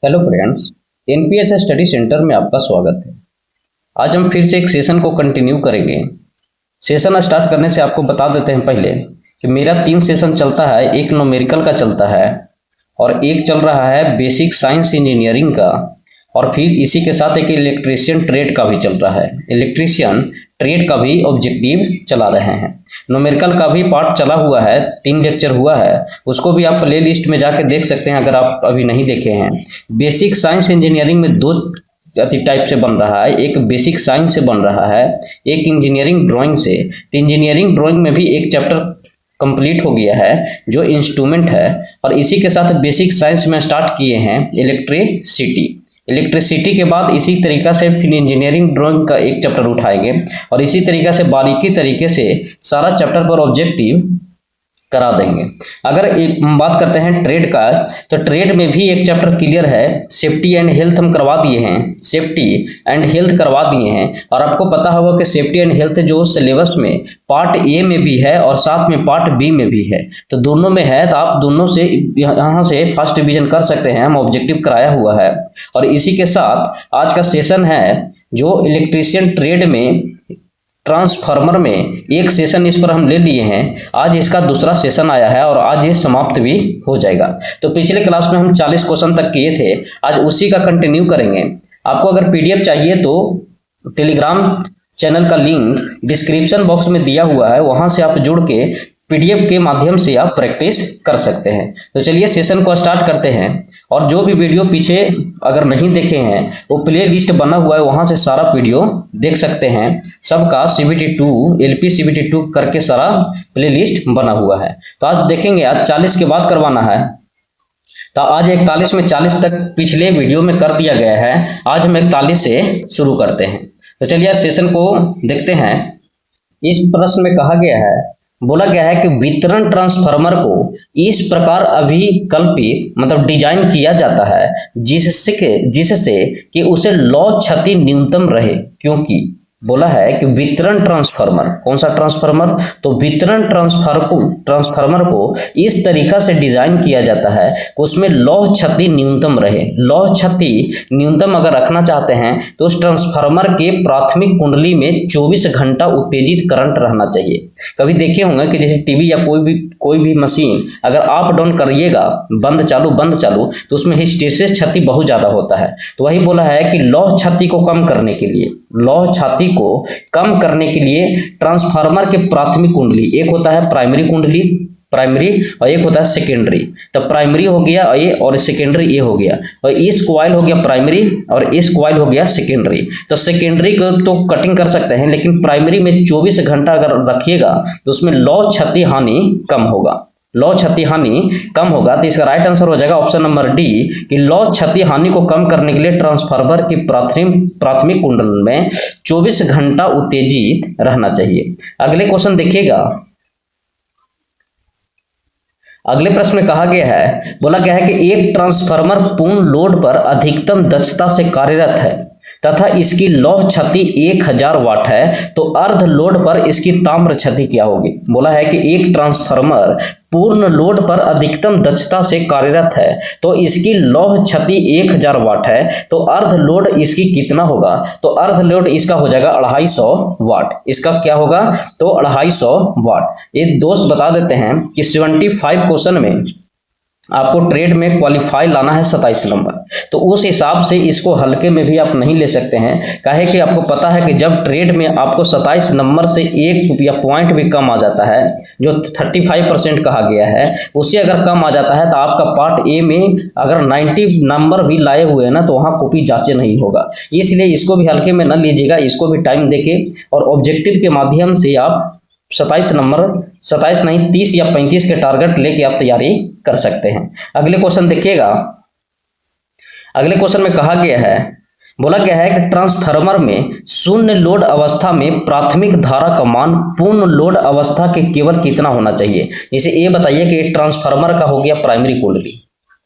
Hello friends, NPS study centre में आपका स्वागत है। आज हम फिर से एक सेशन को कंटिन्यू करेंगे। सेशन स्टार्ट करने से आपको बता देते हैं पहले कि मेरा 3 सेशन चलता है। एक न्यूमेरिकल का चलता है और एक चल रहा है बेसिक साइंस इंजीनियरिंग का, और फिर इसी के साथ एक इलेक्ट्रीशियन ट्रेड का भी चल रहा है। इलेक्ट्रीशियन ट्रेड का भी ऑब्जेक्टिव चला रहे हैं। न्यूमेरिकल का भी पार्ट चला हुआ है, 3 लेक्चर हुआ है, उसको भी आप प्ले लिस्ट में जाके देख सकते हैं अगर आप अभी नहीं देखे हैं। बेसिक साइंस इंजीनियरिंग में 2 टाइप से बन रहा है, एक बेसिक साइंस से बन रहा है, एक इंजीनियरिंग ड्राइंग से। तो इंजीनियरिंग ड्राइंग में भी एक चैप्टर कंप्लीट हो गया है जो इंस्ट्रूमेंट है, और इसी के साथ बेसिक साइंस में स्टार्ट किए हैं इलेक्ट्रिसिटी। इलेक्ट्रिसिटी के बाद इसी तरीका से फिर इंजीनियरिंग ड्राइंग का एक चैप्टर उठाएंगे, और इसी तरीका से बारीकी तरीके से सारा चैप्टर पर ऑब्जेक्टिव करा देंगे। अगर हम बात करते हैं ट्रेड का, तो ट्रेड में भी एक चैप्टर क्लियर है, सेफ्टी एंड हेल्थ हम करवा दिए हैं। सेफ्टी एंड हेल्थ करवा दिए हैं, और आपको पता होगा कि सेफ्टी एंड हेल्थ जो सिलेबस में पार्ट ए में भी है और साथ में पार्ट बी में भी है, तो दोनों में है, तो आप दोनों से यहाँ से फर्स्ट डिवीजन कर सकते हैं। हम ऑब्जेक्टिव कराया हुआ है। और इसी के साथ आज का सेशन है जो इलेक्ट्रीशियन ट्रेड में ट्रांसफार्मर में एक सेशन इस पर हम ले लिए हैं। आज इसका दूसरा सेशन आया है और आज ये समाप्त भी हो जाएगा। तो पिछले क्लास में हम 40 क्वेश्चन तक किए थे, आज उसी का कंटिन्यू करेंगे। आपको अगर पीडीएफ चाहिए तो टेलीग्राम चैनल का लिंक डिस्क्रिप्शन बॉक्स में दिया हुआ है, वहां से आप जुड़ के पीडीएफ के माध्यम से आप प्रैक्टिस कर सकते हैं। तो चलिए सेशन को स्टार्ट करते हैं। और जो भी वीडियो पीछे अगर नहीं देखे हैं वो प्ले लिस्ट बना हुआ है, वहां से सारा वीडियो देख सकते हैं। सबका CBT2 LP CBT2 करके सारा प्ले लिस्ट बना हुआ है। तो आज देखेंगे, आज 40 के बाद करवाना है, तो आज 41 में 40 तक पिछले वीडियो में कर दिया गया है। आज हम 41 से शुरू करते हैं। तो चलिए आज सेशन को देखते हैं। इस प्रश्न में कहा गया है, बोला गया है कि वितरण ट्रांसफार्मर को इस प्रकार अभिकल्पित मतलब डिजाइन किया जाता है जिससे कि उसे लौ क्षति न्यूनतम रहे। क्योंकि बोला है कि वितरण ट्रांसफार्मर, कौन सा ट्रांसफार्मर, तो वितरण ट्रांसफार्मर को इस तरीका से डिजाइन किया जाता है कि उसमें लौ क्षति न्यूनतम रहे। लौ क्षति न्यूनतम अगर रखना चाहते हैं तो उस ट्रांसफार्मर के प्राथमिक कुंडली में 24 घंटा उत्तेजित करंट रहना चाहिए। कभी देखे होंगे कि जैसे टीवी या कोई भी मशीन अगर अप डाउन करिएगा, बंद चालू, तो उसमें हिस्टैरिसीस क्षति बहुत ज्यादा होता है। तो वही बोला है कि लौ क्षति को कम करने के लिए, लौ क्षति को कम करने के लिए ट्रांसफार्मर के प्राथमिक कुंडली, एक होता है प्राइमरी कुंडली, प्राइमरी, और एक होता है सेकेंडरी। तो प्राइमरी हो गया ए और सेकेंडरी ए हो गया, और इस कॉइल हो गया प्राइमरी और इस कॉइल हो गया सेकेंडरी। तो सेकेंडरी को तो कटिंग कर सकते हैं, लेकिन प्राइमरी में 24 घंटा अगर रखिएगा तो उसमें लौ क्षति हानि कम होगा। लौ क्षति हानि कम होगा, तो इसका राइट आंसर हो जाएगा ऑप्शन नंबर डी कि लौ क्षति हानि को कम करने के लिए ट्रांसफार्मर की प्राथमिक कुंडल में 24 घंटा उत्तेजित रहना चाहिए। अगले क्वेश्चन देखिएगा। अगले प्रश्न में कहा गया है, बोला गया है कि एक ट्रांसफार्मर पूर्ण लोड पर अधिकतम दक्षता से कार्यरत है तथा इसकी लौह क्षति 1000 वाट है, तो अर्ध लोड पर इसकी ताम्र क्षति क्या होगी। बोला है कि एक ट्रांसफार्मर पूर्ण लोड पर अधिकतम दक्षता से कार्यरत है तो इसकी लौह क्षति 1000 वाट है, तो अर्ध लोड इसकी कितना होगा, तो अर्ध लोड इसका हो जाएगा 250 वाट। इसका क्या होगा, तो 250 वाट। ये दोस्त बता देते हैं कि 75 क्वेश्चन में आपको ट्रेड में क्वालिफाई लाना है 27 नंबर, तो उस हिसाब से इसको हल्के में भी आप नहीं ले सकते हैं। काहे कि आपको पता है कि जब ट्रेड में आपको 27 नंबर से एक या पॉइंट भी कम आ जाता है, जो 35% कहा गया है, उससे अगर कम आ जाता है तो आपका पार्ट ए में अगर 90 नंबर भी लाए हुए हैं ना, तो वहाँ कॉपी जांचे नहीं होगा। इसलिए इसको भी हल्के में न लीजिएगा, इसको भी टाइम देके और ऑब्जेक्टिव के माध्यम से आप 27 नंबर, 27 नहीं 30 या 35 के टारगेट लेके आप तैयारी कर सकते हैं। अगले क्वेश्चन देखिएगा। अगले क्वेश्चन में कहा गया है, बोला गया है कि ट्रांसफार्मर में शून्य लोड अवस्था में प्राथमिक धारा का मान पूर्ण लोड अवस्था के केवल कितना होना चाहिए। जैसे ये बताइए कि ट्रांसफार्मर का हो गया प्राइमरी कुंडली,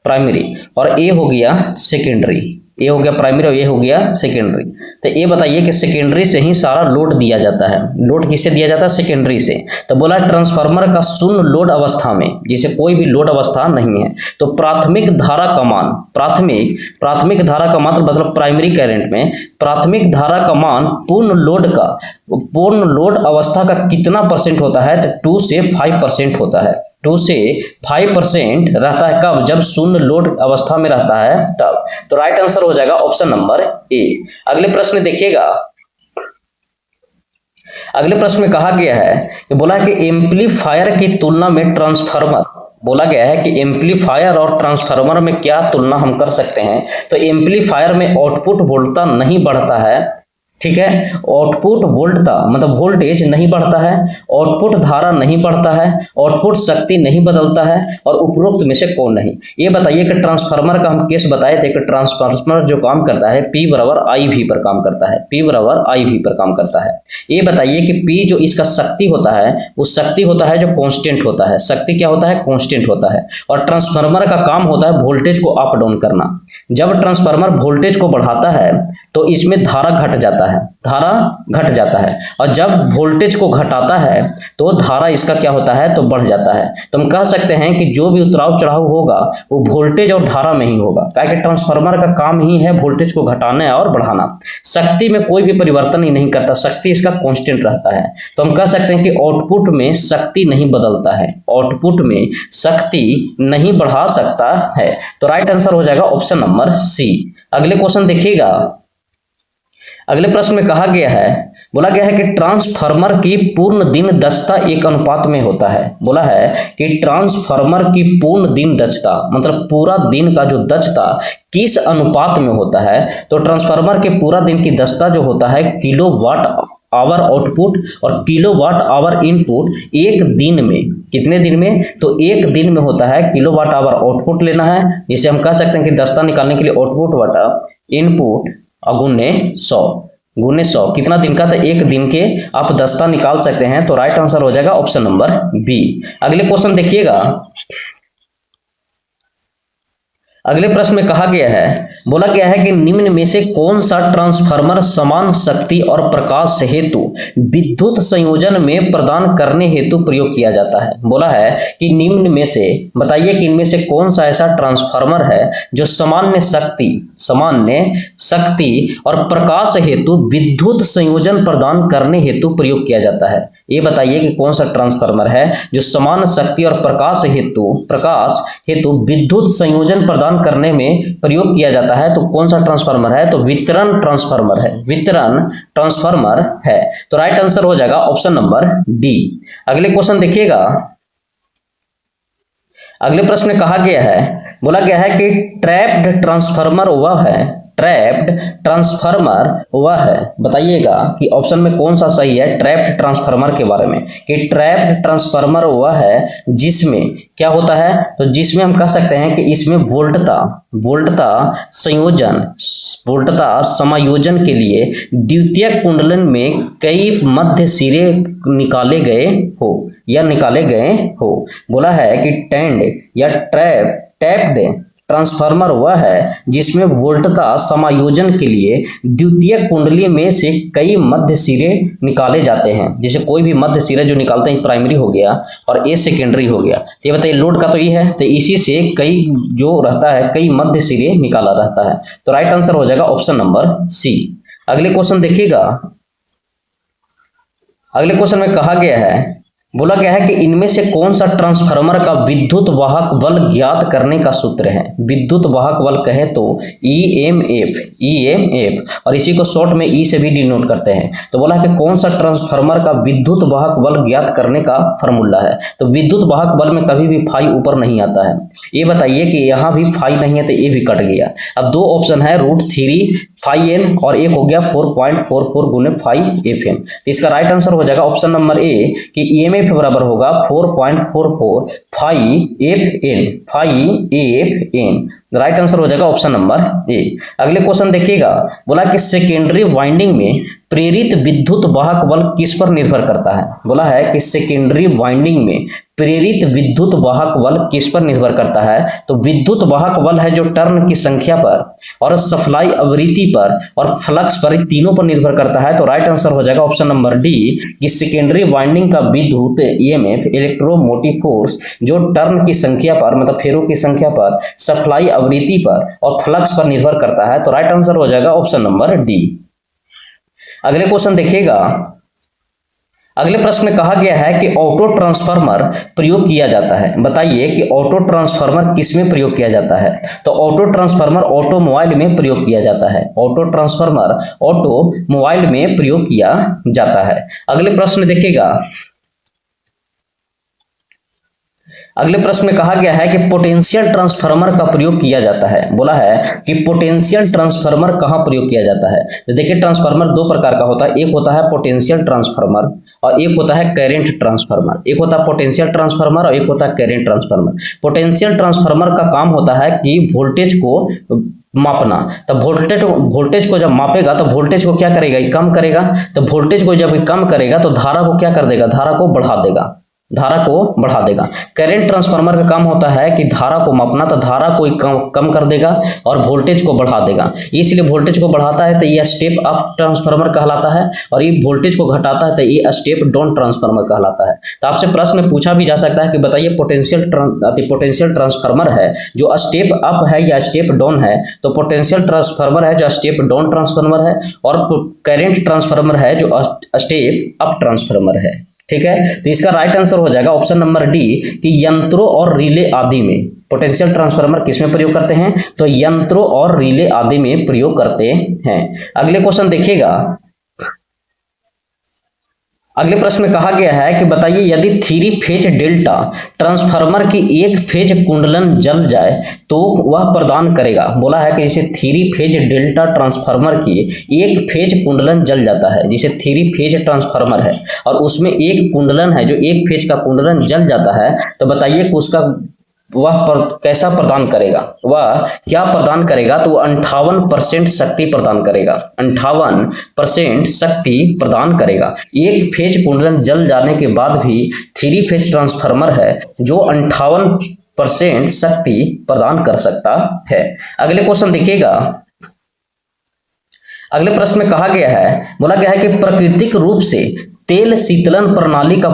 प्राइमरी, और ए हो गया सेकेंडरी, ये हो गया प्राइमरी और ये हो गया सेकेंडरी। तो ये बताइए कि सेकेंडरी से ही सारा लोड दिया जाता है। लोड किससे दिया जाता है? सेकेंडरी से। तो बोला ट्रांसफार्मर का शून्य लोड अवस्था में, जिसे कोई भी लोड अवस्था नहीं है, तो प्राथमिक धारा का मान, प्राथमिक धारा का मतलब प्राइमरी करंट में प्राथमिक धारा का मान पूर्ण लोड अवस्था का कितना परसेंट होता है? तो 2 से 5% होता है। 2 से 5% रहता है कब? जब शून्य लोड अवस्था में रहता है तब। तो राइट आंसर हो जाएगा ऑप्शन नंबर ए। अगले प्रश्न देखिएगा। अगले प्रश्न में कहा गया है कि बोला है कि एम्पलीफायर की तुलना में ट्रांसफार्मर, बोला गया है कि एम्पलीफायर और ट्रांसफार्मर में क्या तुलना हम कर सकते हैं? तो एम्पलीफायर में आउटपुट वोल्टता नहीं बढ़ता है, ठीक है, आउटपुट वोल्टता मतलब वोल्टेज नहीं बढ़ता है, आउटपुट धारा नहीं बढ़ता है, आउटपुट शक्ति नहीं बदलता है, और उपरोक्त में से कौन नहीं? ये बताइए कि ट्रांसफार्मर का हम केस बताए थे कि ट्रांसफार्मर जो काम करता है P बराबर IV पर काम करता है, P बराबर IV पर काम करता है। ये बताइए कि P जो इसका शक्ति होता है वो शक्ति होता है जो कांस्टेंट होता है, शक्ति क्या होता है? कांस्टेंट होता है। और ट्रांसफार्मर का काम होता है वोल्टेज को अप डाउन करना। जब ट्रांसफार्मर वोल्टेज को बढ़ाता है तो इसमें धारा घट जाता है, और जब वोल्टेज को घटाता है तो धारा इसका क्या होता है? तो बढ़ जाता है। तो हम कह सकते हैं कि जो भी उतराव चढ़ाव होगा वो वोल्टेज और धारा में ही होगा, क्योंकि ट्रांसफार्मर का काम ही है वोल्टेज को घटाना और बढ़ाना। शक्ति में कोई भी परिवर्तन ही नहीं करता, शक्ति इसका कांस्टेंट रहता है। तो हम कह सकते हैं कि आउटपुट में शक्ति नहीं बदलता है, आउटपुट में शक्ति नहीं बढ़ा सकता है। तो राइट आंसर हो जाएगा ऑप्शन नंबर सी। अगले क्वेश्चन देखिएगा। अगले प्रश्न में कहा गया है, बोला गया है कि ट्रांसफार्मर की पूर्ण दिन दक्षता एक अनुपात में होता है। बोला है कि ट्रांसफार्मर की पूर्ण दिन दक्षता मतलब पूरा दिन का जो दक्षता किस अनुपात में होता है? तो ट्रांसफार्मर के पूरा दिन की दक्षता जो होता है किलोवाट आवर आउटपुट और किलोवाट आवर इनपुट एक दिन में, कितने दिन में? तो एक दिन में होता है किलोवाट आवर आउटपुट लेना है, जिसे हम कह सकते हैं कि दक्षता निकालने के लिए आउटपुट बटा इनपुट गुने 100 कितना दिन का? तो एक दिन के आप दक्षता निकाल सकते हैं। तो राइट आंसर हो जाएगा ऑप्शन नंबर बी। अगले क्वेश्चन देखिएगा। अगले प्रश्न में कहा गया है, बोला गया है कि निम्न में से कौन सा ट्रांसफार्मर समान शक्ति और प्रकाश हेतु विद्युत संयोजन में प्रदान करने हेतु प्रयोग किया जाता है? बोला है कि निम्न में से बताइए कि इनमें से कौन सा ऐसा ट्रांसफार्मर है जो सामान्य शक्ति और प्रकाश हेतु विद्युत संयोजन प्रदान करने हेतु प्रयोग किया जाता है? ये बताइए कि कौन सा ट्रांसफार्मर है जो समान शक्ति और प्रकाश हेतु विद्युत संयोजन प्रदान करने में प्रयोग किया जाता है। तो कौन सा ट्रांसफार्मर है? तो वितरण ट्रांसफार्मर है। तो राइट आंसर हो जाएगा ऑप्शन नंबर डी। अगले क्वेश्चन देखिएगा। अगले प्रश्न में कहा गया है, बोला गया है कि ट्रैप्ड ट्रांसफार्मर वह है, बताइएगा कि ऑप्शन में कौन सा सही है ट्रैप्ड ट्रांसफार्मर के बारे में? कि ट्रैप्ड ट्रांसफार्मर वह है जिसमें क्या होता है? तो जिसमें हम कह सकते हैं कि इसमें वोल्टता समायोजन के लिए द्वितीयक कुंडलन में कई मध्य सिरे निकाले गए हो। बोला है कि टैंड या टैप्ड ट्रांसफार्मर वह है जिसमें वोल्टता समायोजन के लिए द्वितीयक कुंडली में से कई मध्य सिरे निकाले जाते हैं। जैसे कोई भी मध्य सिरा जो निकालते हैं प्राइमरी हो गया और ए सेकेंडरी हो गया। तो ये बताइए लोड का तो ये है, तो इसी से कई जो रहता है कई मध्य सिरे निकाला रहता है। तो राइट आंसर हो जाएगा ऑप्शन नंबर सी। अगले क्वेश्चन देखिएगा। अगले क्वेश्चन में कहा गया है, बोला गया है कि इनमें से कौन सा ट्रांसफार्मर का विद्युत वाहक बल ज्ञात करने का सूत्र है? विद्युत वाहक बल कहे तो ईएमएफ और इसी को शॉर्ट में ई से भी डिनोट करते हैं। तो बोला है कि कौन सा ट्रांसफार्मर का विद्युत वाहक बल ज्ञात करने का फॉर्मूला है? तो विद्युत वाहक बल में कभी भी फाई ऊपर नहीं आता है। ये बताइए कि यहाँ भी फाई नहीं है तो ये भी कट गया। अब दो ऑप्शन है √3 फाई एन और एक हो गया 4.44 गुने फाई एफ एन। तो इसका राइट आंसर हो जाएगा ऑप्शन नंबर ए कि ईएमएफ बराबर होगा 4.44 phi F N. Right answer हो जाएगा ऑप्शन नंबर ए। अगले क्वेश्चन देखिएगा। बोला कि सेकेंडरी वाइंडिंग में प्रेरित विद्युत वाहक बल किस पर निर्भर करता है? बोला है कि सेकेंडरी वाइंडिंग में प्रेरित विद्युत वाहक बल किस पर निर्भर करता है? तो विद्युत वाहक बल है जो टर्न की संख्या पर और सप्लाई आवृत्ति पर और फ्लक्स पर, तीनों पर निर्भर करता है। तो राइट आंसर हो जाएगा ऑप्शन नंबर डी कि सेकेंडरी वाइंडिंग का विद्युत ईएमएफ इलेक्ट्रोमोटिव फोर्स जो टर्न की संख्या पर मतलब फेरों की संख्या पर, सप्लाई आवृत्ति पर और फ्लक्स पर निर्भर करता है। तो राइट आंसर हो जाएगा ऑप्शन नंबर डी। अगले क्वेश्चन देखिएगा। अगले प्रश्न में कहा गया है कि ऑटो ट्रांसफार्मर प्रयोग किया जाता है। बताइए कि ऑटो ट्रांसफार्मर किसमें प्रयोग किया जाता है? तो ऑटो ट्रांसफार्मर ऑटोमोबाइल में प्रयोग किया जाता है। ऑटो ट्रांसफार्मर ऑटोमोबाइल में प्रयोग किया जाता है। अगले प्रश्न देखिएगा। अगले प्रश्न में कहा गया है कि पोटेंशियल ट्रांसफार्मर का प्रयोग किया जाता है। बोला है कि पोटेंशियल ट्रांसफार्मर कहाँ प्रयोग किया जाता है? तो देखिए ट्रांसफार्मर दो प्रकार का होता है, एक होता है पोटेंशियल ट्रांसफार्मर और एक होता है करंट ट्रांसफार्मर। एक होता है पोटेंशियल ट्रांसफार्मर और एक होता है करंट ट्रांसफार्मर। पोटेंशियल ट्रांसफार्मर का काम होता है कि वोल्टेज को मापना। तब वोल्टेज को जब मापेगा तो वोल्टेज को क्या करेगा? कम करेगा। तो वोल्टेज को जब कम करेगा तो धारा को क्या कर देगा? धारा को बढ़ा देगा, धारा को बढ़ा देगा। करंट ट्रांसफार्मर का काम होता है कि धारा को मापना, तो धारा को कम कर देगा और वोल्टेज को बढ़ा देगा। इसलिए वोल्टेज को बढ़ाता है तो ये स्टेप अप ट्रांसफार्मर कहलाता है और ये वोल्टेज को घटाता है तो ये स्टेप डाउन ट्रांसफार्मर कहलाता है। तो आपसे प्रश्न पूछा भी जा सकता है कि बताइए पोटेंशियल ट्रांसफार्मर है जो स्टेप अप है या स्टेप डाउन है? तो पोटेंशियल ट्रांसफार्मर है जो स्टेप डाउन ट्रांसफार्मर है और करंट ट्रांसफार्मर है जो स्टेप अप ट्रांसफार्मर है। ठीक है, तो इसका राइट आंसर हो जाएगा ऑप्शन नंबर डी कि यंत्रों और रिले आदि में पोटेंशियल ट्रांसफार्मर किसमें प्रयोग करते हैं? तो यंत्रों और रिले आदि में प्रयोग करते हैं। अगले क्वेश्चन देखिएगा। अगले प्रश्न में कहा गया है कि बताइए यदि 3 फेज डेल्टा ट्रांसफार्मर की एक फेज कुंडलन जल जाए तो वह प्रदान करेगा। बोला है कि जैसे 3 फेज डेल्टा ट्रांसफार्मर की एक फेज कुंडलन जल जाता है, जैसे 3 फेज ट्रांसफार्मर है और उसमें एक कुंडलन है जो एक फेज का कुंडलन जल जाता है, तो बताइए कि उसका कैसा प्रदान करेगा? वह क्या प्रदान करेगा? तो 58% शक्ति प्रदान करेगा, 58% शक्ति प्रदान करेगा। एक फेज कुंडलन जल जाने के बाद भी 3 फेज ट्रांसफार्मर है जो 58% शक्ति प्रदान कर सकता है। अगले क्वेश्चन देखिएगा। अगले प्रश्न में कहा गया है, बोला गया है कि प्राकृतिक रूप से तेल शीतलन प्रणाली का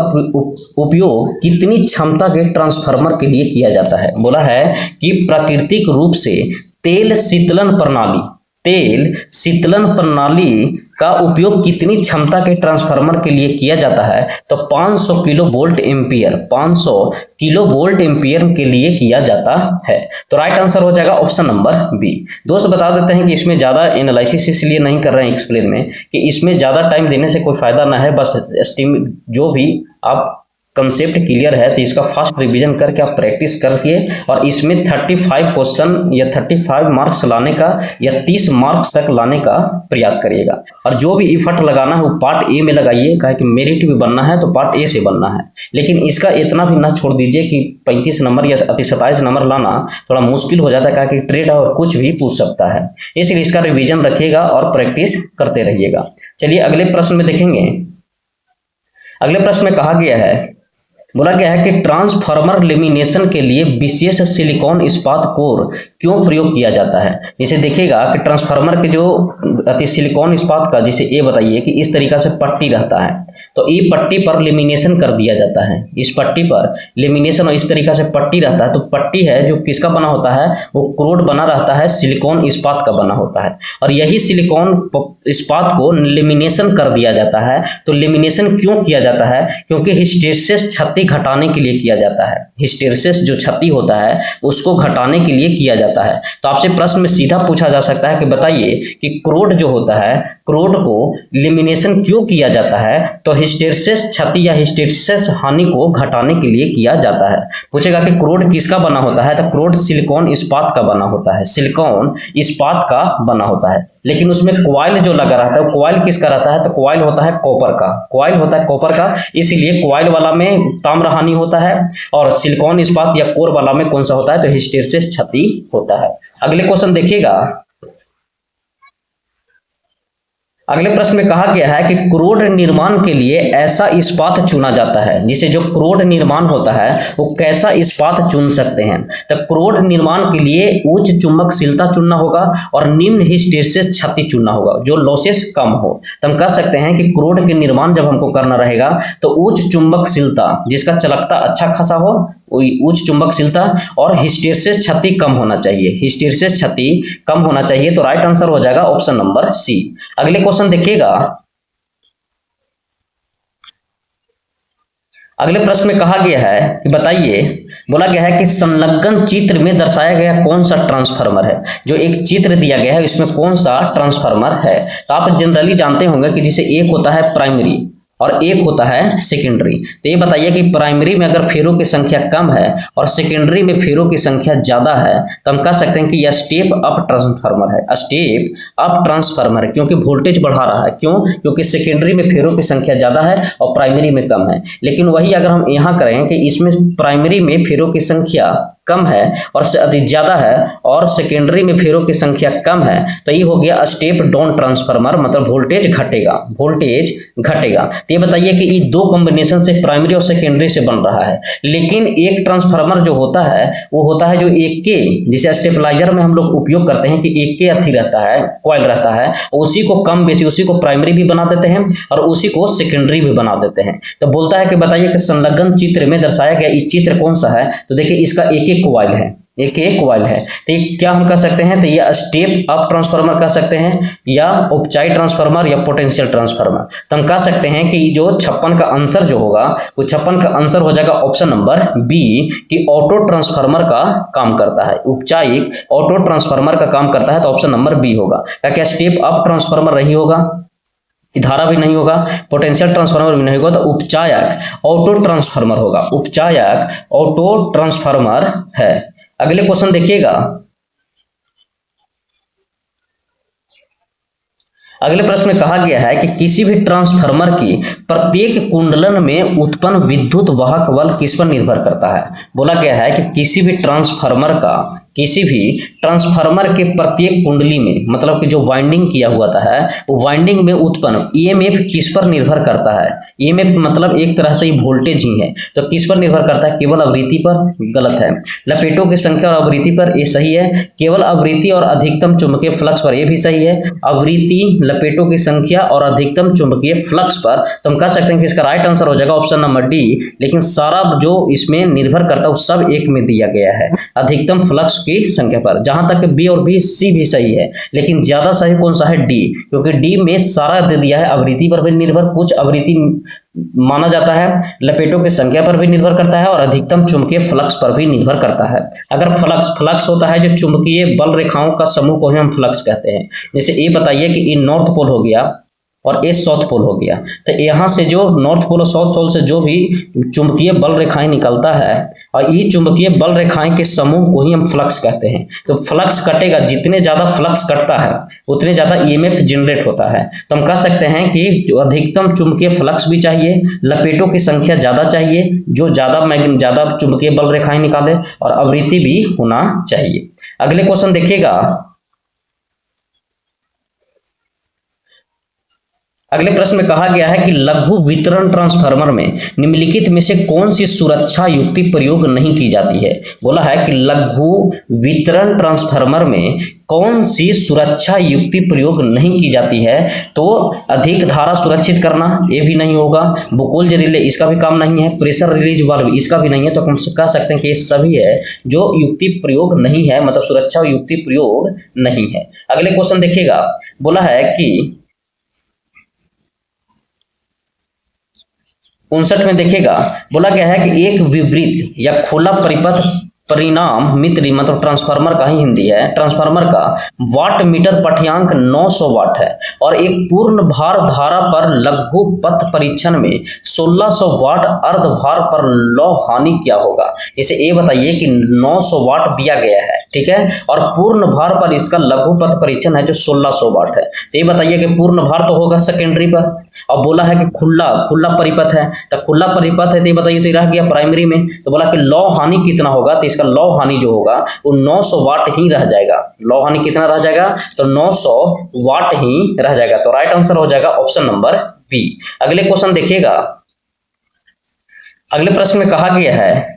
उपयोग कितनी क्षमता के ट्रांसफार्मर के लिए किया जाता है? बोला है कि प्राकृतिक रूप से तेल शीतलन प्रणाली का उपयोग कितनी क्षमता के ट्रांसफार्मर के लिए किया जाता है? तो 500 किलोवोल्ट एम्पियर के लिए किया जाता है। तो राइट आंसर हो जाएगा ऑप्शन नंबर बी। दोस्त बता देते हैं कि इसमें ज़्यादा एनालिसिस इसलिए नहीं कर रहे हैं एक्सप्लेन में कि इसमें ज़्यादा टाइम देने से कोई फायदा ना है, बस जो भी आप कंसेप्ट क्लियर है तो इसका फास्ट रिवीजन करके आप प्रैक्टिस करके और इसमें 35 क्वेश्चन या 35 मार्क्स लाने का या 30 मार्क्स तक लाने का प्रयास करिएगा। और जो भी इफर्ट लगाना है वो पार्ट ए में लगाइए, कहा कि मेरिट भी बनना है तो पार्ट ए से बनना है। लेकिन इसका इतना भी ना छोड़ दीजिए कि 35 नंबर या 27 नंबर लाना थोड़ा मुश्किल हो जाता है, कहा कि ट्रेड और कुछ भी पूछ सकता है, इसलिए इसका रिविजन रखिएगा और प्रैक्टिस करते रहिएगा। चलिए अगले प्रश्न में देखेंगे। अगले प्रश्न में कहा गया है, बोला गया है कि ट्रांसफार्मर लेमिनेशन के लिए विशेष सिलिकॉन इस्पात कोर क्यों प्रयोग किया जाता है? जैसे देखिएगा कि ट्रांसफार्मर के जो सिलिकॉन इस्पात का, जैसे ये बताइए कि इस तरीका से पट्टी रहता है तो ये पट्टी पर लेमिनेशन कर दिया जाता है, इस पट्टी पर लेमिनेशन और इस तरीका से पट्टी रहता है। तो पट्टी है जो किसका बना होता है? वो क्रोड बना रहता है, सिलिकॉन इस्पात का बना होता है और यही सिलिकॉन इस्पात को लेमिनेशन कर दिया जाता है। तो लेमिनेशन क्यों किया जाता है? क्योंकि हिस्टेरिसिस क्षति घटाने के लिए किया जाता है। हिस्टेरिसिस जो क्षति होता है उसको घटाने के लिए किया जाता है। तो आपसे प्रश्न में सीधा पूछा जा सकता है कि बताइए कि क्रोड जो होता है, क्रोड को लेमिनेशन क्यों किया जाता है? तो हिस्टेरिसिस क्षति या हिस्टेरिसिस हानि को घटाने के लिए किया जाता है। पूछेगा कि क्रोड किसका बना होता है? तो क्रोड सिलिकॉन इस्पात का बना होता है, सिलिकॉन इस्पात का बना होता है। लेकिन उसमें कॉइल जो लगा रहता है, कॉइल किसका रहता है? तो कॉइल होता है कॉपर का, कॉइल होता है कॉपर का, इसीलिए कॉइल वाला में ताम्र हानि होता है और सिलिकॉन इस्पात या कोर वाला में कौन सा होता है? तो हिस्टेरिसिस क्षति होता है। अगले क्वेश्चन देखिएगा। अगले प्रश्न में कहा गया है कि क्रोड निर्माण के लिए ऐसा इस्पात चुना जाता है, जिसे जो क्रोड निर्माण होता है वो कैसा इस्पात चुन सकते हैं। तो क्रोड निर्माण के लिए उच्च चुंबकशीलता चुनना होगा और निम्न हिस्टैरिसीस क्षति चुनना होगा, जो लॉसेस कम हो। तो हम कह सकते हैं कि क्रोड के निर्माण जब हमको करना रहेगा तो उच्च चुंबकशीलता, जिसका चलकता अच्छा खासा हो, उच्च चुंबकशीलता और हिस्टैरिसीस क्षति कम होना चाहिए। हिस्टैरिसीस क्षति कम होना चाहिए, तो राइट आंसर हो जाएगा ऑप्शन नंबर सी। अगले क्वेश्चन देखिएगा। अगले प्रश्न में कहा गया है कि बताइए, बोला गया है कि संलग्न चित्र में दर्शाया गया कौन सा ट्रांसफार्मर है। जो एक चित्र दिया गया है इसमें कौन सा ट्रांसफार्मर है। तो आप जनरली जानते होंगे कि जिसे एक होता है प्राइमरी और एक होता है सेकेंडरी। तो ये बताइए कि प्राइमरी में अगर फेरों की संख्या कम है और सेकेंडरी में फेरों की संख्या ज्यादा है, तो हम कह सकते हैं कि यह स्टेप अप ट्रांसफार्मर है। स्टेप अप ट्रांसफार्मर है, क्योंकि वोल्टेज बढ़ा रहा है। क्यों? क्योंकि सेकेंडरी में फेरों की संख्या ज्यादा है और प्राइमरी में कम है। लेकिन वही अगर हम यहाँ करें कि इसमें प्राइमरी में फेरों की संख्या कम है और अधिक ज्यादा है और सेकेंडरी में फेरों की संख्या कम है, तो ये हो गया स्टेप डाउन ट्रांसफार्मर, मतलब वोल्टेज घटेगा, वोल्टेज घटेगा। तो ये बताइए कि ये दो कॉम्बिनेशन से प्राइमरी और सेकेंडरी से बन रहा है। लेकिन एक ट्रांसफार्मर जो होता है वो होता है जो एक के, जिसे स्टेबलाइजर में हम लोग उपयोग करते हैं कि एक के अथी रहता है, कॉइल रहता है, उसी को कम बेसी उसी को प्राइमरी भी बना देते हैं और उसी को सेकेंडरी भी बना देते हैं। तो बोलता है कि बताइए कि संलग्न चित्र में दर्शाया गया ये चित्र कौन सा है। तो देखिए इसका एक एक कॉइल है, एक एक कॉइल है। तो ये क्या हम कह सकते हैं, तो ये स्टेप अप ट्रांसफार्मर कह सकते हैं या उपचाई ट्रांसफार्मर या पोटेंशियल ट्रांसफार्मर। तो हम कह सकते हैं कि जो 56 का आंसर जो होगा वो 56 का आंसर हो जाएगा ऑप्शन नंबर बी, कि ऑटो ट्रांसफार्मर का काम करता है। उपचायिक ऑटो ट्रांसफार्मर का काम करता है, तो ऑप्शन नंबर बी होगा। क्या स्टेप अप ट्रांसफार्मर नहीं होगा, धारा भी नहीं होगा, पोटेंशियल ट्रांसफार्मर भी नहीं होगा, तो उपचायक ऑटो ट्रांसफार्मर होगा। उपचायक ऑटो ट्रांसफार्मर है। अगले क्वेश्चन देखिएगा। अगले प्रश्न में कहा गया है कि किसी भी ट्रांसफार्मर की प्रत्येक कुंडलन में उत्पन्न विद्युत वाहक बल किस पर निर्भर करता है। बोला गया है कि किसी भी ट्रांसफार्मर के प्रत्येक कुंडली में, मतलब कि जो वाइंडिंग किया हुआ है वो वाइंडिंग में उत्पन्न ईएमएफ किस पर निर्भर करता है। ईएमएफ मतलब एक तरह से वोल्टेज ही है, तो किस पर निर्भर करता है, केवल आवृत्ति पर। गलत है। लपेटों की संख्या और आवृत्ति पर, ये सही है। केवल आवृत्ति और अधिकतम चुंबकीय फ्लक्स पर, यह भी सही है। आवृत्ति, लपेटों की संख्या और अधिकतम चुंबकीय फ्लक्स पर, तो हम कह सकते हैं कि इसका राइट आंसर हो जाएगा ऑप्शन नंबर डी। लेकिन सारा जो इसमें निर्भर करता है वो सब एक में दिया गया है, अधिकतम फ्लक्स की संख्या पर। जहां तक बी और बी, सी भी सही है, लेकिन ज्यादा सही कौन सा है, डी, क्योंकि डी में सारा दे दिया है। आवृत्ति पर भी निर्भर, कुछ आवृत्ति माना जाता है, लपेटों की संख्या पर भी निर्भर करता है और अधिकतम चुंबकीय फ्लक्स पर भी निर्भर करता है। अगर फ्लक्स होता है जो चुंबकीय बल रेखाओं का समूह को ही हम फ्लक्स कहते हैं। जैसे ये बताइए कि ये नॉर्थ पोल हो गया और ये साउथ पोल हो गया, तो यहाँ से जो नॉर्थ पोल और साउथ पोल से जो भी चुंबकीय बल रेखाएं निकलता है और ये चुंबकीय बल रेखाएं के समूह को ही हम फ्लक्स कहते हैं। तो फ्लक्स कटेगा, जितने ज्यादा फ्लक्स कटता है उतने ज्यादा ईएमएफ जनरेट होता है। तो हम कह सकते हैं कि अधिकतम चुंबकीय फ्लक्स भी चाहिए, लपेटों की संख्या ज्यादा चाहिए, जो ज्यादा चुंबकीय बल रेखाएं निकाले, और आवृत्ति भी होना चाहिए। अगले क्वेश्चन देखिएगा। अगले प्रश्न में कहा गया है कि लघु वितरण ट्रांसफार्मर में निम्नलिखित में से कौन सी सुरक्षा युक्ति प्रयोग नहीं की जाती है। बोला है कि लघु वितरण ट्रांसफार्मर में कौन सी सुरक्षा युक्ति प्रयोग नहीं की जाती है। तो अधिक धारा सुरक्षित करना, ये भी नहीं होगा। बुकोल्ज रिले, इसका भी काम नहीं है। प्रेशर रिलीज वाल्व, इसका भी नहीं है। तो हम कह सकते हैं कि ये सभी है जो युक्ति प्रयोग नहीं है, मतलब सुरक्षा युक्ति प्रयोग नहीं है। अगले क्वेश्चन देखिएगा। बोला है कि 59 में देखिएगा, बोला गया है कि एक विपरीत या खुला परिपथ परिणाम मित्र, मतलब ट्रांसफार्मर का ही हिंदी है, ट्रांसफार्मर का वाट मीटर पठ्यांक 900 वाट है और एक पूर्ण भार धारा पर लघु पथ परीक्षण में 1600 वाट अर्ध भार पर लौह हानि क्या होगा। इसे ये बताइए कि 900 वाट दिया गया है, ठीक है, और पूर्ण भार पर इसका लघु पथ परीक्षण है जो 1600 वाट है। तो ये बताइए कि पूर्ण भार तो होगा सेकेंडरी पर, और बोला है कि खुला परिपथ है, तो खुला परिपथ है, तो ये बताइए तो रह गया प्राइमरी में। तो बोला कि लौह हानि कितना होगा, तो इसका लौह हानि जो होगा वो 900 वाट ही रह जाएगा। लौह हानि कितना रह जाएगा? तो 900 वाट ही रह जाएगा। तो राइट आंसर हो जाएगा ऑप्शन नंबर बी। अगले क्वेश्चन देखिएगा, अगले प्रश्न में कहा गया है,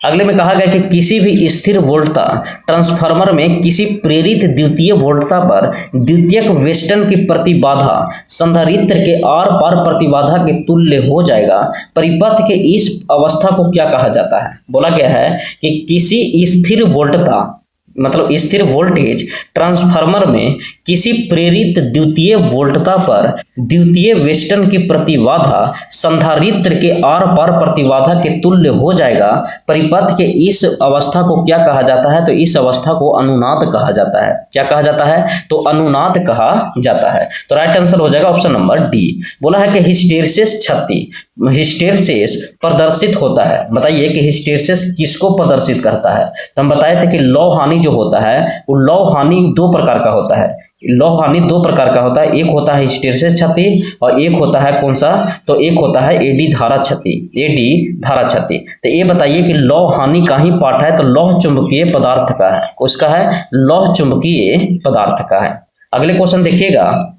अगले में कहा गया कि किसी भी स्थिर वोल्टता ट्रांसफार्मर में किसी प्रेरित द्वितीय वोल्टता पर द्वितीयक वेस्टन की प्रतिबाधा संधारित्र के आर पार प्रतिबाधा के तुल्य हो जाएगा। परिपथ के इस अवस्था को क्या कहा जाता है? बोला गया है कि किसी स्थिर वोल्टता मतलब स्थिर वोल्टेज ट्रांसफार्मर में किसी प्रेरित द्वितीय वोल्टता पर द्वितीय वेस्टन की प्रतिबाधा संधारित्र के आर पार प्रतिबाधा के तुल्य हो जाएगा। परिपथ के इस अवस्था को क्या कहा जाता है? तो इस अवस्था को अनुनाद कहा जाता है। क्या कहा जाता है? तो अनुनाद कहा जाता है। तो राइट आंसर हो जाएगा ऑप्शन नंबर डी। बोला है कि हिस्टेरिसिस क्षति, हिस्टेरिसिस प्रदर्शित होता है। बताइए कि हिस्टेरिसिस किसको प्रदर्शित करता है? तो हम बताए थे कि लौह हानि जो होता है वो लौह हानि दो प्रकार का होता है। लौह हानि दो प्रकार का होता है, एक होता है हिस्टेरिसिस क्षति और एक होता है कौन सा? तो एक होता है एडी धारा क्षति, एडी धारा क्षति। तो ये बताइए कि लौह हानि का ही पार्ट है, तो लौह चुंबकीय पदार्थ का है। उसका है लौह चुंबकीय पदार्थ का है। अगले क्वेश्चन देखिएगा,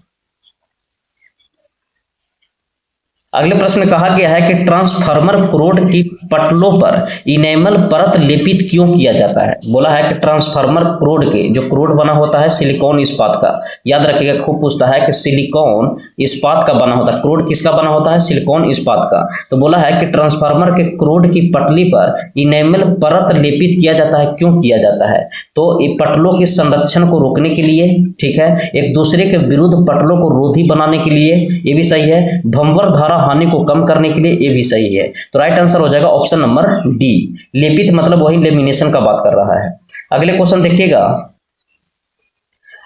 अगले प्रश्न में कहा गया है कि ट्रांसफार्मर क्रोड की पटलों पर इनेमल परत लेपित क्यों किया जाता है? बोला है कि ट्रांसफार्मर क्रोड के जो क्रोड बना होता है सिलिकॉन इस्पात का, याद रखिएगा खूब पूछता है कि सिलिकॉन इस्पात का बना होता है। क्रोड किसका बना होता है? सिलिकॉन इस्पात का। तो बोला है कि ट्रांसफार्मर के क्रोड की पटली पर इनेमल परत लेपित किया जाता है। क्यों किया जाता है? तो ये पटलों के संरक्षण को रोकने के लिए, ठीक है, एक दूसरे के विरुद्ध पटलों को रोधी बनाने के लिए, ये भी सही है। भंवर धारा हानि को कम करने के लिए, ये भी सही है। तो राइट आंसर हो जाएगा ऑप्शन नंबर डी। लेपित मतलब वही लेमिनेशन का बात कर रहा है। अगले क्वेश्चन देखिएगा,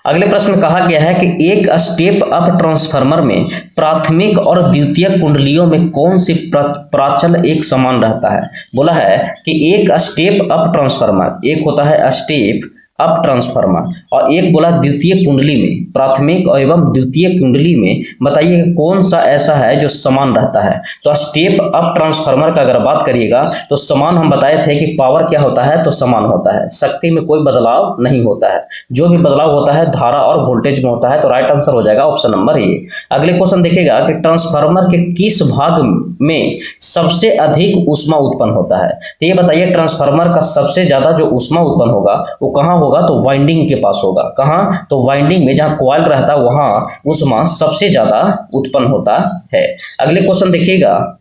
अगले प्रश्न में कहा गया है कि एक स्टेप अप ट्रांसफार्मर में प्राथमिक और द्वितीयक कुंडलियों में कौन सी प्राचल एक समान रहता है? बोला है कि एक स्टेप अप ट्रांसफार्मर, एक होता है स्टेप अप ट्रांसफार्मर और एक बोला द्वितीय कुंडली में, प्राथमिक एवं द्वितीय कुंडली में बताइए कौन सा ऐसा है जो समान रहता है? तो स्टेप अप ट्रांसफार्मर का अगर बात करिएगा तो समान हम बताए थे कि पावर क्या होता है? तो समान होता है, शक्ति में कोई बदलाव नहीं होता है। जो भी बदलाव होता है धारा और वोल्टेज में होता है। तो राइट आंसर हो जाएगा ऑप्शन नंबर ए। अगले क्वेश्चन देखिएगा कि ट्रांसफार्मर के किस भाग में सबसे अधिक ऊष्मा उत्पन्न होता है? तो ये बताइए ट्रांसफार्मर का सबसे ज्यादा जो ऊष्मा उत्पन्न होगा वो कहाँ होगा? तो वाइंडिंग के पास होगा। कहाँ? तो वाइंडिंग में, जहां कॉइल रहता है वहां ऊष्मा सबसे ज्यादा उत्पन्न होता है। अगले क्वेश्चन देखिएगा,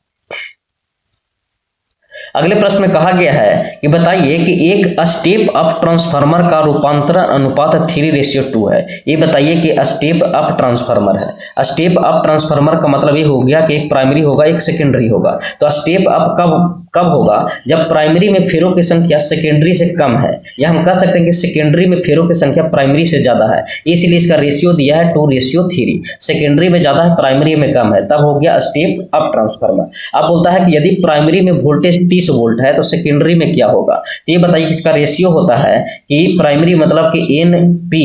अगले प्रश्न में कहा गया है कि बताइए कि एक स्टेप अप ट्रांसफार्मर का रूपांतरण अनुपात 3:2 है। ये बताइए कि स्टेप अप ट्रांसफार्मर है। स्टेप अप ट्रांसफार्मर का मतलब ये हो गया कि एक प्राइमरी होगा एक सेकेंडरी होगा। तो स्टेप अप कब होगा? जब प्राइमरी में फेरों की संख्या सेकेंडरी से कम है, या हम कह सकते हैं कि सेकेंडरी में फेरों की संख्या प्राइमरी से ज्यादा है, इसलिए इसका रेशियो दिया है 2:3। सेकेंडरी में ज्यादा है प्राइमरी में कम है, तब हो गया स्टेप अप ट्रांसफार्मर। अब बोलता है कि यदि प्राइमरी में वोल्टेज 30 वोल्ट है तो सेकेंडरी में क्या होगा? तो ये बताइए कि इसका रेशियो होता है कि प्राइमरी मतलब कि NP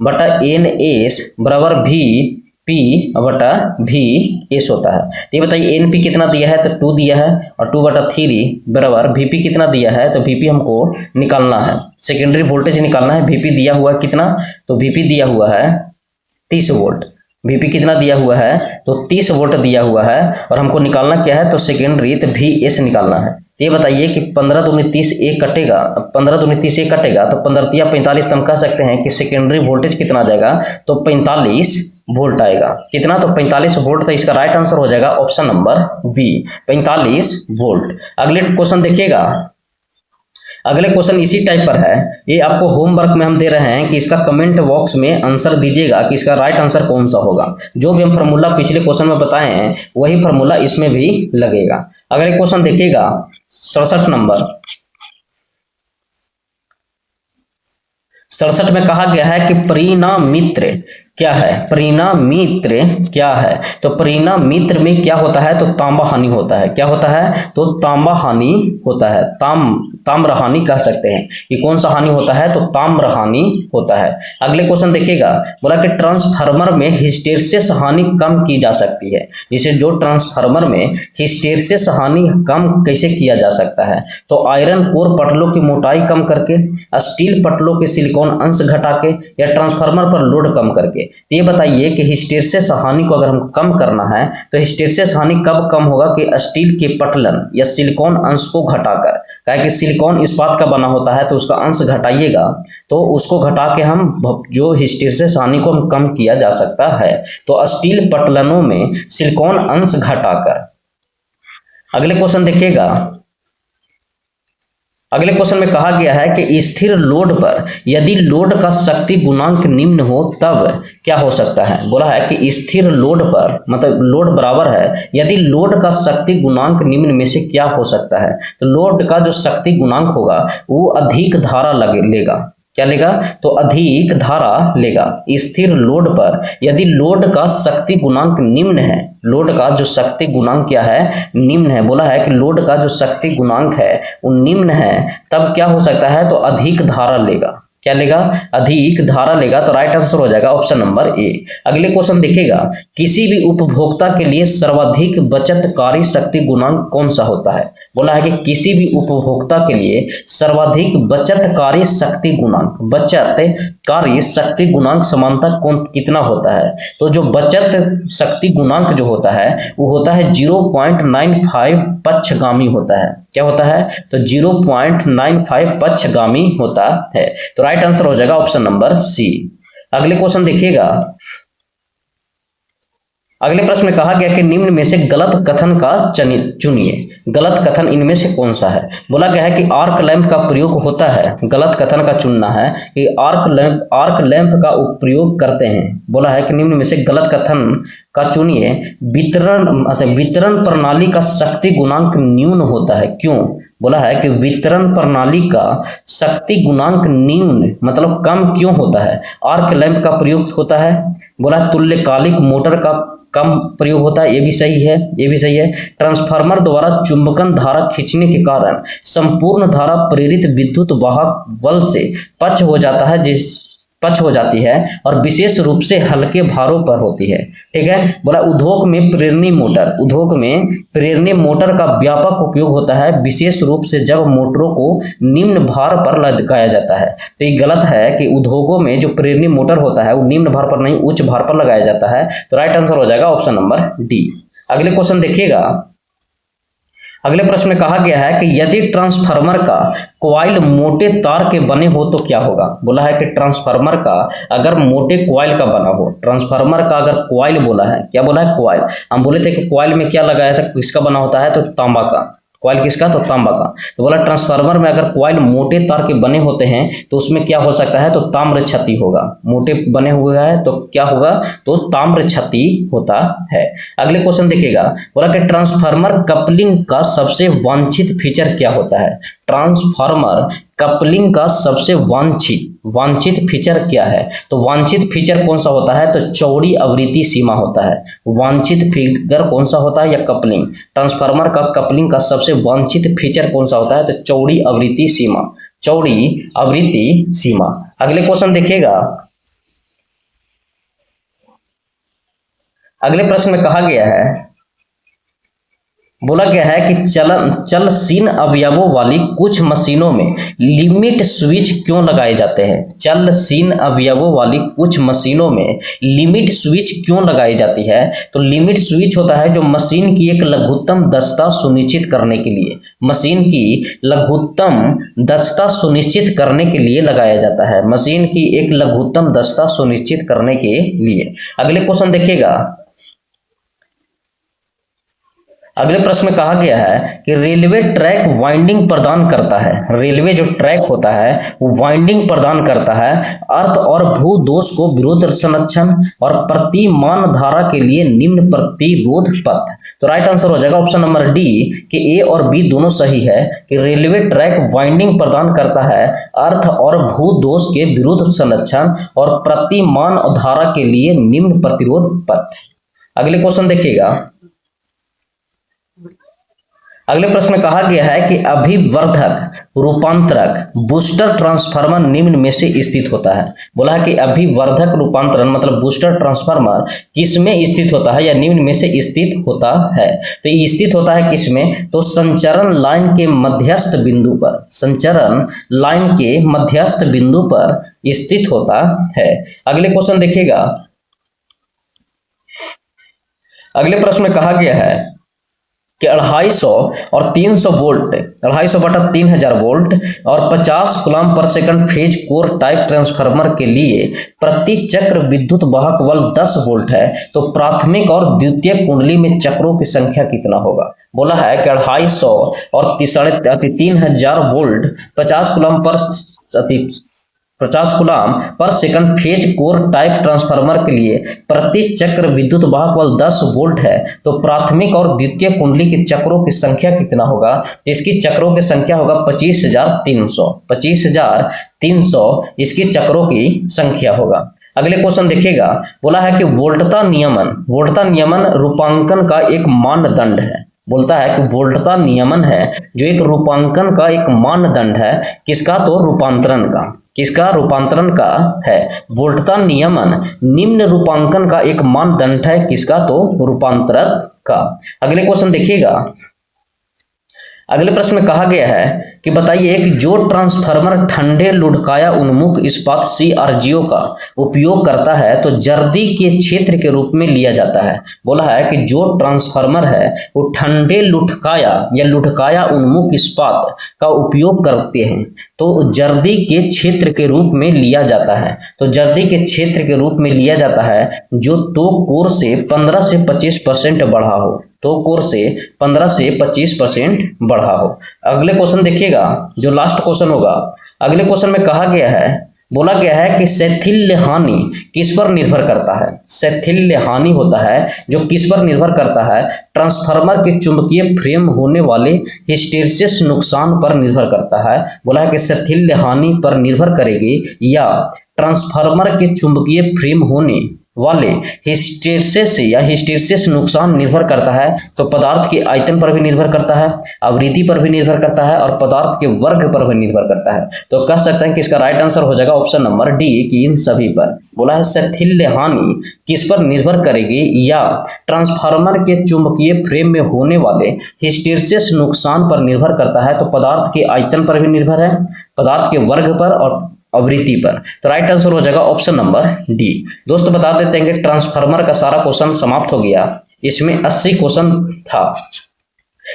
बटा NS बराबर VP बटा VS होता है। तो ये बताइए NP कितना दिया है? तो 2 दिया है और 2/3 बराबर VP कितना दिया है? तो VP हमको निकालना है, सेकेंडरी वोल्टेज निकालना है। VP दिया हुआ है कितना? तो VP दिया हुआ है 30 वोल्ट। VP कितना दिया हुआ है? तो 30 वोल्ट दिया हुआ है और हमको निकालना क्या है? तो सेकेंडरी, तो VS निकालना है। ये बताइए कि 15 दूनी 30 एक कटेगा, 15 दूनी 30 एक कटेगा तो 15 तिया 45। हम कह सकते हैं कि सेकेंडरी वोल्टेज कितना आ जाएगा? तो 45 वोल्ट आएगा। कितना? तो 45 वोल्ट। तो इसका राइट आंसर हो जाएगा ऑप्शन नंबर बी, 45 वोल्ट। अगले क्वेश्चन देखिएगा, अगले क्वेश्चन इसी टाइप पर है। ये आपको होमवर्क में हम दे रहे हैं कि इसका कमेंट बॉक्स में आंसर दीजिएगा कि इसका राइट आंसर कौन सा होगा। जो भी हम फार्मूला पिछले क्वेश्चन में बताए हैं वही फार्मूला इसमें भी लगेगा। अगले क्वेश्चन देखिएगा 67 नंबर। 67 में कहा गया है कि परिणामित्र क्या है? परिणामित्र क्या है? तो परिणामित्र में क्या होता है? तो तांबा हानि होता है। क्या होता है? तो तांबा हानि होता है। ताम्रहानि कह सकते हैं। ये कौन सा हानि होता है? तो ताम्रहानि होता है। अगले क्वेश्चन देखिएगा, बोला कि ट्रांसफार्मर में हिस्टेरिसिस हानि कम की जा सकती है। जैसे जो ट्रांसफार्मर में हिस्टेरिसिस हानि कम कैसे किया जा सकता है? तो आयरन कोर पटलों की मोटाई कम करके, स्टील पटलों के सिलिकॉन अंश घटा के, या ट्रांसफार्मर पर लोड कम करके। तो ये बताइए कि हिस्टेरिसिस हानि को अगर हम कम करना है तो हिस्टेरिसिस हानि कब कम होगा? कि स्टील के पटलन या सिलिकॉन अंश को घटाकर। क्या कि सिलिकॉन इस्पात का बना होता है तो उसका अंश घटाइएगा तो उसको घटा के हम जो हिस्टेरिसिस हानि को हम कम किया जा सकता है। तो स्टील पटलनों में सिलिकॉन अंश घटाकर। अगले क्वेश्चन देखिएगा, अगले क्वेश्चन में कहा गया है कि स्थिर लोड पर यदि लोड का शक्ति गुणांक निम्न हो तब क्या हो सकता है? बोला है कि स्थिर लोड पर, मतलब लोड बराबर है, यदि लोड का शक्ति गुणांक निम्न में से क्या हो सकता है? तो लोड का जो शक्ति गुणांक होगा वो अधिक धारा लेगा। क्या लेगा? तो अधिक धारा लेगा। स्थिर लोड पर यदि लोड का शक्ति गुणांक निम्न है, लोड का जो शक्ति गुणांक क्या है? निम्न है। बोला है कि लोड का जो शक्ति गुणांक है वो निम्न है, तब क्या हो सकता है? तो अधिक धारा लेगा। क्या लेगा? अधिक धारा लेगा। तो राइट आंसर हो जाएगा ऑप्शन नंबर ए। अगले क्वेश्चन देखिएगा, किसी भी उपभोक्ता के लिए सर्वाधिक बचतकारी शक्ति गुणांक कौन सा होता है? बोला है कि किसी भी उपभोक्ता के लिए सर्वाधिक बचतकारी शक्ति गुणांक, बचतकारी शक्ति गुणांक समानता कौन कितना होता है? तो जो बचत शक्ति गुणांक जो होता है वो होता है 0.95 पक्षगामी होता है। क्या होता है? तो 0.95 पक्षगामी होता है। तो राइट आंसर हो जाएगा ऑप्शन नंबर सी। अगले क्वेश्चन देखिएगा, अगले प्रश्न में कहा गया कि निम्न में से गलत कथन का चुनिए। गलत कथन इनमें से कौन सा है? बोला गया है कि आर्क लैंप का प्रयोग होता है। गलत कथन का चुनना है कि आर्क लैंप का उपयोग करते हैं। बोला है कि निम्न में से गलत कथन का चुनिए। वितरण प्रणाली का शक्ति गुणांक न्यून होता है। क्यों? बोला है कि वितरण प्रणाली का शक्ति गुणांक न्यून मतलब कम क्यों होता है? आर्क लैंप का प्रयोग होता है। बोला तुल्यकालिक मोटर का कम प्रयोग होता है। ये भी सही है, ये भी सही है। ट्रांसफार्मर द्वारा चुंबकन धारा खींचने के कारण संपूर्ण धारा प्रेरित विद्युत वाहक बल से पक्ष हो जाती है और विशेष रूप से हल्के भारों पर होती है। ठीक है। बोला उद्योग में प्रेरणीय मोटर का व्यापक उपयोग होता है, विशेष रूप से जब मोटरों को निम्न भार पर लगाया जाता है। तो ये गलत है कि उद्योगों में जो प्रेरणीय मोटर होता है वो निम्न भार पर नहीं उच्च भार पर लगाया जाता है। तो राइट आंसर हो जाएगा ऑप्शन नंबर डी। अगले क्वेश्चन देखिएगा, अगले प्रश्न में कहा गया है कि यदि ट्रांसफार्मर का कॉइल मोटे तार के बने हो तो क्या होगा? बोला है कि ट्रांसफार्मर का अगर मोटे कॉइल का बना हो, ट्रांसफार्मर का अगर कॉइल बोला है, क्या बोला है? कॉइल। हम बोले थे कि कॉइल में क्या लगाया था, किसका बना होता है? तो तांबा का। कॉइल किसका? तो तांबा का। तो बोला ट्रांसफार्मर में अगर कॉइल मोटे तार के बने होते हैं तो उसमें क्या हो सकता है? तो ताम्र क्षति होगा। मोटे बने हुए हैं तो क्या होगा? तो ताम्र क्षति होता है। अगले क्वेश्चन देखिएगा, बोला कि ट्रांसफार्मर कपलिंग का सबसे वांछित फीचर क्या होता है? ट्रांसफार्मर कपलिंग का सबसे वांछित फीचर क्या है? तो वांछित फीचर कौन सा होता है? तो चौड़ी आवृत्ति सीमा होता है। वांछित फीचर कौन सा होता है? या कपलिंग। ट्रांसफार्मर का कपलिंग का सबसे वांछित फीचर कौन सा होता है? तो चौड़ी आवृत्ति सीमा। चौड़ी आवृत्ति सीमा। अगले क्वेश्चन देखिएगा, अगले प्रश्न में कहा गया है, बोला गया है कि चलशील अवयवों वाली कुछ मशीनों में लिमिट स्विच क्यों लगाए जाते हैं? चलशील अवयवों वाली कुछ मशीनों में लिमिट स्विच क्यों लगाई जाती है? तो लिमिट स्विच होता है जो मशीन की एक लघुत्तम दक्षता सुनिश्चित करने के लिए, मशीन की लघुत्तम दक्षता सुनिश्चित करने के लिए लगाया जाता है। मशीन की एक लघुत्तम दक्षता सुनिश्चित करने के लिए। अगले क्वेश्चन देखिएगा, अगले प्रश्न में कहा गया है कि रेलवे ट्रैक वाइंडिंग प्रदान करता है। रेलवे जो ट्रैक होता है वो वाइंडिंग प्रदान करता है अर्थ और भू दोष को विरोध संरक्षण और प्रतिमान धारा के लिए निम्न प्रतिरोध पथ। तो राइट आंसर हो जाएगा ऑप्शन नंबर डी कि ए और बी दोनों सही है कि रेलवे ट्रैक वाइंडिंग प्रदान करता है अर्थ और भू दोष के विरोध संरक्षण और प्रतिमान धारा के लिए निम्न प्रतिरोध पथ। अगले क्वेश्चन देखिएगा, अगले प्रश्न में कहा गया है कि अभिवर्धक रूपांतरक बूस्टर ट्रांसफार्मर निम्न में से स्थित होता है। बोला है कि अभिवर्धक रूपांतरण मतलब बूस्टर ट्रांसफार्मर किसमें स्थित होता है या निम्न में से स्थित होता है। तो ये स्थित होता है किसमें, तो संचरण लाइन के मध्यस्थ बिंदु पर, संचरण लाइन के मध्यस्थ बिंदु पर स्थित होता है। अगले क्वेश्चन देखिएगा, अगले प्रश्न में कहा गया है कि 250 और 300 वोल्ट, 250 बटा 3000 वोल्ट और 50 coulomb per second phase core type transformer के लिए प्रति चक्र विद्युत वाहक बल 10 वोल्ट है, तो प्राथमिक और द्वितीयक कुंडली में चक्रों की संख्या कितना होगा। बोला है कि 250 और 3000 volt 50 coulomb per second phase core type transformer के लिए प्रति चक्र विद्युत वाहक बल 10 वोल्ट है, तो प्राथमिक और द्वितीय कुंडली के चक्रों की संख्या कितना होगा। तो इसकी चक्रों की संख्या होगा 25,300 इसकी चक्रों की संख्या होगा। अगले क्वेश्चन देखिएगा, बोला है कि वोल्टता नियमन रूपांकन का एक मानदंड है। बोलता है कि वोल्टता नियमन है जो एक रूपांकन का एक मानदंड है, किसका, तो रूपांतरण का, किसका, रूपांतरण का है। वोल्टता नियमन निम्न रूपांकन का एक मानदंड है, किसका, तो रूपांतरक का। अगले क्वेश्चन देखिएगा, अगले प्रश्न में कहा गया है कि बताइए कि जो ट्रांसफार्मर ठंडे लुढ़काया उन्मुख इस्पात CRGO का उपयोग करता है तो जर्दी के क्षेत्र के रूप में लिया जाता है। बोला है कि जो ट्रांसफार्मर है वो ठंडे लुढ़काया या लुढ़काया उन्मुख इस्पात का उपयोग करते हैं तो जर्दी के क्षेत्र के रूप में लिया जाता है। तो जर्दी के क्षेत्र के रूप में लिया जाता है जो तो कोर से 15 से 25% बढ़ा हो, तो कोर से 15 से 25% बढ़ा हो। अगले क्वेश्चन देखिएगा, जो लास्ट क्वेश्चन होगा, अगले क्वेश्चन में कहा गया है, बोला गया है कि शैथिल्य हानि किस पर निर्भर करता है। शैथिल्य हानि होता है जो किस पर निर्भर करता है, ट्रांसफार्मर के चुंबकीय फ्रेम होने वाले हिस्टैरिसीस नुकसान पर निर्भर करता है। बोला है कि शैथिल्य हानि पर निर्भर करेगी या ट्रांसफार्मर के चुंबकीय फ्रेम होने वाले हिस्टैरिसीस नुकसान निर्भर करता है। तो पदार्थ के आयतन पर भी निर्भर करता है, आवृत्ति पर भी निर्भर करता है और पदार्थ के वर्ग पर भी निर्भर करता है। तो कह सकते हैं कि इसका राइट आंसर हो जाएगा ऑप्शन नंबर डी कि इन सभी पर। बोला है शैथिल्य हानि किस पर निर्भर करेगी या ट्रांसफार्मर के चुंबकीय फ्रेम में होने वाले हिस्टैरिसीस नुकसान पर निर्भर करता है। तो पदार्थ के आयतन पर भी निर्भर है, पदार्थ के वर्ग पर और आवृत्ति पर। तो राइट आंसर हो जाएगा ऑप्शन नंबर डी। दोस्तों बता देते हैं कि ट्रांसफार्मर का सारा क्वेश्चन समाप्त हो गया, इसमें 80 क्वेश्चन था।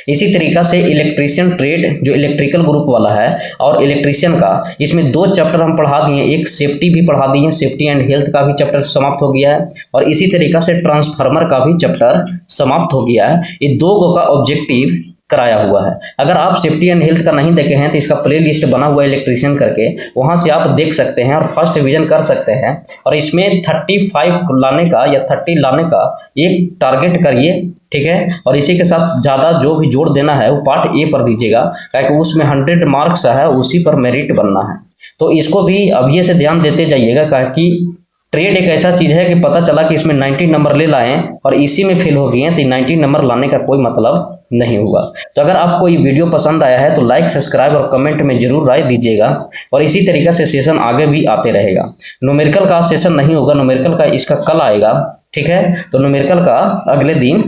इसी तरीका से इलेक्ट्रीशियन ट्रेड जो इलेक्ट्रिकल ग्रुप वाला है और इलेक्ट्रीशियन का, इसमें 2 चैप्टर हम पढ़ा दिए, एक सेफ्टी भी पढ़ा दिए, सेफ्टी एंड हेल्थ का भी चैप्टर समाप्त हो गया है और इसी तरीका से ट्रांसफार्मर का भी चैप्टर समाप्त हो गया है। ये 2 का ऑब्जेक्टिव कराया हुआ है। अगर आप सेफ्टी एंड हेल्थ का नहीं देखे हैं तो इसका प्लेलिस्ट बना हुआ है इलेक्ट्रीशियन करके, वहां से आप देख सकते हैं और फर्स्ट डिवीजन कर सकते हैं। और इसमें 35 लाने का या 30 लाने का एक टारगेट करिए, ठीक है। और इसी के साथ ज़्यादा जो भी जोड़ देना है वो पार्ट ए पर दीजिएगा, क्योंकि उसमें 100 मार्क्स है, उसी पर मेरिट बनना है। तो इसको भी अभी से ध्यान देते जाइएगा, क्योंकि ट्रेड एक ऐसा चीज़ है कि पता चला कि इसमें 90 नंबर ले लाएं और इसी में फेल हो गए हैं तो 90 नंबर लाने का कोई मतलब नहीं होगा। तो अगर आपको ये वीडियो पसंद आया है तो लाइक, सब्सक्राइब और कमेंट में जरूर राय दीजिएगा और इसी तरीके से सेशन आगे भी आते रहेगा। न्यूमेरिकल का सेशन नहीं होगा, न्यूमेरिकल का इसका कल आएगा, ठीक है। तो न्यूमेरिकल का अगले दिन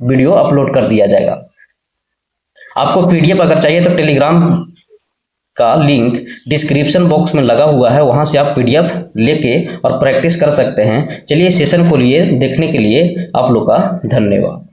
वीडियो अपलोड कर दिया जाएगा। आपको PDF अगर चाहिए तो टेलीग्राम का लिंक डिस्क्रिप्शन बॉक्स में लगा हुआ है, वहां से आप PDF लेके और प्रैक्टिस कर सकते हैं। चलिए सेशन को लिए देखने के लिए आप लोग का धन्यवाद।